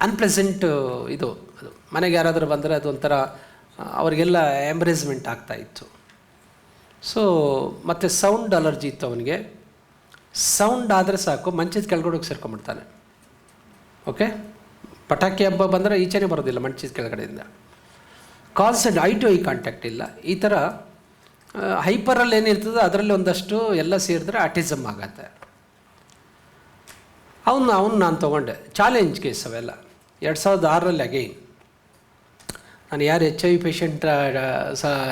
Unpleasant ಇದು ಅದು ಮನೆಗೆ ಯಾರಾದರೂ ಬಂದರೆ ಅದೊಂಥರ ಅವರಿಗೆಲ್ಲ ಎಂಬ್ರೇಸ್ಮೆಂಟ್ ಆಗ್ತಾಯಿತ್ತು. ಸೊ ಮತ್ತು ಸೌಂಡ್ ಅಲರ್ಜಿ ಇತ್ತು ಅವನಿಗೆ. ಸೌಂಡ್ ಆದರೆ ಸಾಕು ಮಂಚದ ಕೆಳಗಡೆ ಸೇರ್ಕೊಂಡ್ಬಿಡ್ತಾನೆ. ಓಕೆ, ಪಟಾಕಿ ಹಬ್ಬ ಬಂದರೆ ಈಚೆನೇ ಬರೋದಿಲ್ಲ ಮಂಚದ ಕೆಳಗಡೆಯಿಂದ. Constant eye to eye contact ಇಲ್ಲ. ಈ ಥರ ಹೈಪರಲ್ಲಿ ಏನಿರ್ತದೆ ಅದರಲ್ಲಿ ಒಂದಷ್ಟು ಎಲ್ಲ ಸೇರಿದ್ರೆ ಆಟಿಸಮ್ ಆಗತ್ತೆ. ಅವನು ನಾನು ತೊಗೊಂಡೆ. ಚಾಲೆಂಜ್ ಕೇಸ್ ಅವೆಲ್ಲ 2006 ಅಗೈನ್ ನಾನು ಯಾರು HIV ಪೇಷಂಟ್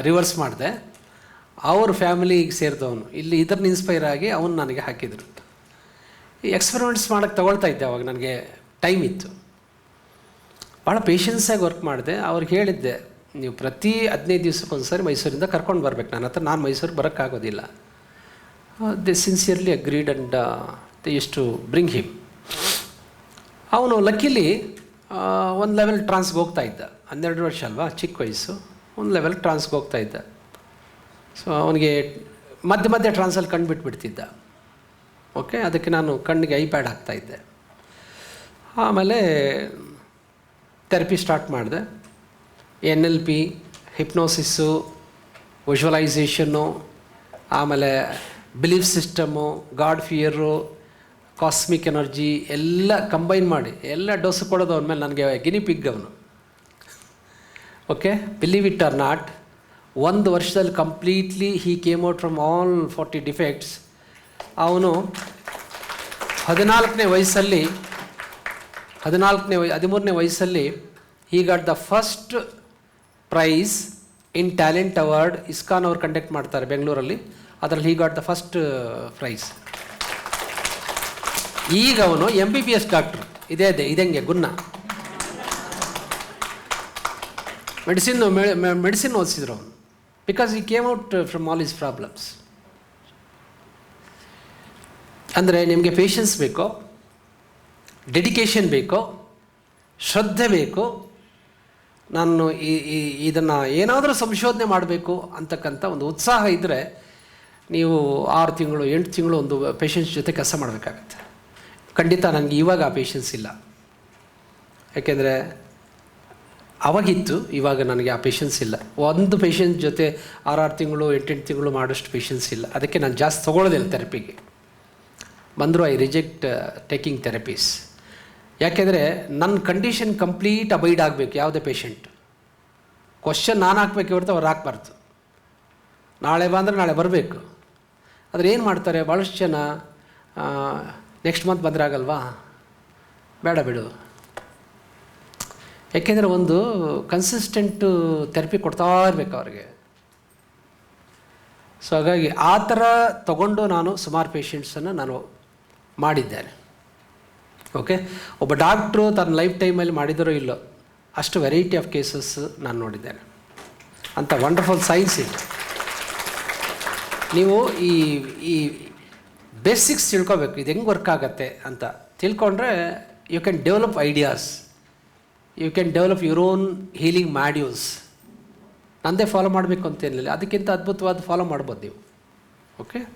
ರಿವರ್ಸ್ ಮಾಡಿದೆ ಅವ್ರ ಫ್ಯಾಮಿಲಿಗೆ ಸೇರಿದವನು ಇಲ್ಲಿ ಇದನ್ನ ಇನ್ಸ್ಪೈರ್ ಆಗಿ ಅವನು ನನಗೆ ಹಾಕಿದರು. ಈ ಎಕ್ಸ್ಪೆರಿಮೆಂಟ್ಸ್ ಮಾಡೋಕ್ಕೆ ತೊಗೊಳ್ತಾ ಇದ್ದೆ. ಅವಾಗ ನನಗೆ ಟೈಮ್ ಇತ್ತು. ಭಾಳ ಪೇಷನ್ಸಾಗಿ ವರ್ಕ್ ಮಾಡಿದೆ. ಅವ್ರಿಗೆ ಹೇಳಿದ್ದೆ, ನೀವು ಪ್ರತಿ 15 ದಿವಸಕ್ಕೊಂದು ಸಾರಿ ಮೈಸೂರಿಂದ ಕರ್ಕೊಂಡು ಬರ್ಬೇಕು ನನ್ನ ಹತ್ರ. ನಾನು ಮೈಸೂರಿಗೆ ಬರೋಕ್ಕಾಗೋದಿಲ್ಲ. They sincerely agreed and they use to bring him. ಅವನು ಲಕ್ಕಿಲಿ ಒಂದು ಲೆವೆಲ್ ಟ್ರಾನ್ಸ್ಗೆ ಹೋಗ್ತಾ ಇದ್ದ. 12 ವರ್ಷ ಅಲ್ವಾ, ಚಿಕ್ಕ ವಯಸ್ಸು. ಒಂದು ಲೆವೆಲ್ ಟ್ರಾನ್ಸ್ಗೆ ಹೋಗ್ತಾ ಇದ್ದ. ಸೊ ಅವನಿಗೆ ಮಧ್ಯೆ ಟ್ರಾನ್ಸಲ್ಲಿ ಕಣ್ಣು ಬಿಟ್ಬಿಡ್ತಿದ್ದ. ಓಕೆ, ಅದಕ್ಕೆ ನಾನು ಕಣ್ಣಿಗೆ ಐಪ್ಯಾಡ್ ಹಾಕ್ತಾಯಿದ್ದೆ. ಆಮೇಲೆ ಥೆರಪಿ ಸ್ಟಾರ್ಟ್ ಮಾಡಿದೆ. NLP, ಹಿಪ್ನೋಸಿಸ್ಸು, ವಿಜುವಲೈಸೇಷನ್ನು, ಆಮೇಲೆ belief system, god fear, cosmic energy ಎಲ್ಲ ಕಂಬೈನ್ ಮಾಡಿ ಎಲ್ಲ ಡೋಸು ಕೊಡೋದು ಅವನ ಮೇಲೆ. ನನಗೆ ಗಿನಿ ಪಿಗ್ ಅವನು. Okay, believe it or not, 1 ವರ್ಷದಲ್ಲಿ completely he came out from all 40 defects. ಅವನು 13ನೇ ವಯಸ್ಸಲ್ಲಿ he got the first prize in talent award. ISKCON ಅವರು ಕಂಡಕ್ಟ್ ಮಾಡ್ತಾರೆ ಬೆಂಗಳೂರಲ್ಲಿ. ಅದರಲ್ಲಿ he got the first prize. ಈಗ ಅವನು MBBS ಡಾಕ್ಟ್ರು. ಇದಂಗೆ ಗುನ್ನ ಮೆಡಿಸಿನ್ ಓದಿಸಿದ್ರು ಅವನು. ಬಿಕಾಸ್ ಈ came out from all his problems. ಅಂದರೆ ನಿಮಗೆ ಪೇಷನ್ಸ್ ಬೇಕೋ, ಡೆಡಿಕೇಶನ್ ಬೇಕೋ, ಶ್ರದ್ಧೆ ಬೇಕು. ನಾನು ಇದನ್ನು ಏನಾದರೂ ಸಂಶೋಧನೆ ಮಾಡಬೇಕು ಅಂತಕ್ಕಂಥ ಒಂದು ಉತ್ಸಾಹ ಇದ್ದರೆ ನೀವು 6 ತಿಂಗಳು 8 ತಿಂಗಳು ಒಂದು ಪೇಷನ್ಸ್ ಜೊತೆ ಕೆಲಸ ಮಾಡಬೇಕಾಗತ್ತೆ. ಖಂಡಿತ ನನಗೆ ಇವಾಗ ಆ ಪೇಷನ್ಸ್ ಇಲ್ಲ. ಯಾಕೆಂದರೆ ಅವಾಗಿತ್ತು, ಇವಾಗ ನನಗೆ ಆ ಪೇಷನ್ಸ್ ಇಲ್ಲ. ಒಂದು ಪೇಷನ್ಸ್ ಜೊತೆ 6 ತಿಂಗಳು 8 ತಿಂಗಳು ಮಾಡೋಷ್ಟು ಪೇಷನ್ಸ್ ಇಲ್ಲ. ಅದಕ್ಕೆ ನಾನು ಜಾಸ್ತಿ ತೊಗೊಳ್ಳೋದಿಲ್ಲ ಥೆರಪಿಗೆ. ಬಂದರೂ ಐ ರಿಜೆಕ್ಟ್ ಟೇಕಿಂಗ್ ಥೆರಪೀಸ್. ಯಾಕೆಂದರೆ ನನ್ನ ಕಂಡೀಷನ್ ಕಂಪ್ಲೀಟ್ ಅಬೈಡ್ ಆಗಬೇಕು. ಯಾವುದೇ ಪೇಷಂಟ್ ಕ್ವಶನ್ ನಾನು ಹಾಕ್ಬೇಕು ಹೊರತು ಅವ್ರು ಹಾಕ್ಬಾರ್ದು. ನಾಳೆ ಬಂದರೆ ನಾಳೆ ಬರಬೇಕು. ಆದರೆ ಏನು ಮಾಡ್ತಾರೆ ಭಾಳಷ್ಟು ಜನ, ನೆಕ್ಸ್ಟ್ ಮಂತ್ ಬಂದರೆ ಆಗಲ್ವಾ, ಬೇಡ ಬಿಡು. ಯಾಕೆಂದರೆ ಒಂದು ಕನ್ಸಿಸ್ಟೆಂಟು ಥೆರಪಿ ಕೊಡ್ತಾ ಇರಬೇಕು ಅವ್ರಿಗೆ. ಸೊ ಹಾಗಾಗಿ ಆ ಥರ ತಗೊಂಡು ನಾನು ಸುಮಾರು ಪೇಷಂಟ್ಸನ್ನು ನಾನು ಮಾಡಿದ್ದೇನೆ. ಓಕೆ, ಒಬ್ಬ ಡಾಕ್ಟ್ರು ತನ್ನ ಲೈಫ್ ಟೈಮಲ್ಲಿ ಮಾಡಿದರೋ ಇಲ್ಲೋ ಅಷ್ಟು ವೆರೈಟಿ ಆಫ್ ಕೇಸಸ್ ನಾನು ನೋಡಿದ್ದೇನೆ. ಅಂಥ ವಂಡರ್ಫುಲ್ ಸೈನ್ಸ್ ಇದೆ. ನೀವು ಈ ಬೇಸಿಕ್ಸ್ ತಿಳ್ಕೊಬೇಕು, ಇದು ಹೆಂಗೆ ವರ್ಕ್ ಆಗುತ್ತೆ ಅಂತ ತಿಳ್ಕೊಂಡ್ರೆ you can develop ideas, you can develop your own healing modules. ನಂದೇ ಫಾಲೋ ಮಾಡಬೇಕು ಅಂತೇನಿಲ್ಲ, ಅದಕ್ಕಿಂತ ಅದ್ಭುತವಾದ ಫಾಲೋ ಮಾಡ್ಬೋದು ನೀವು. ಓಕೆ.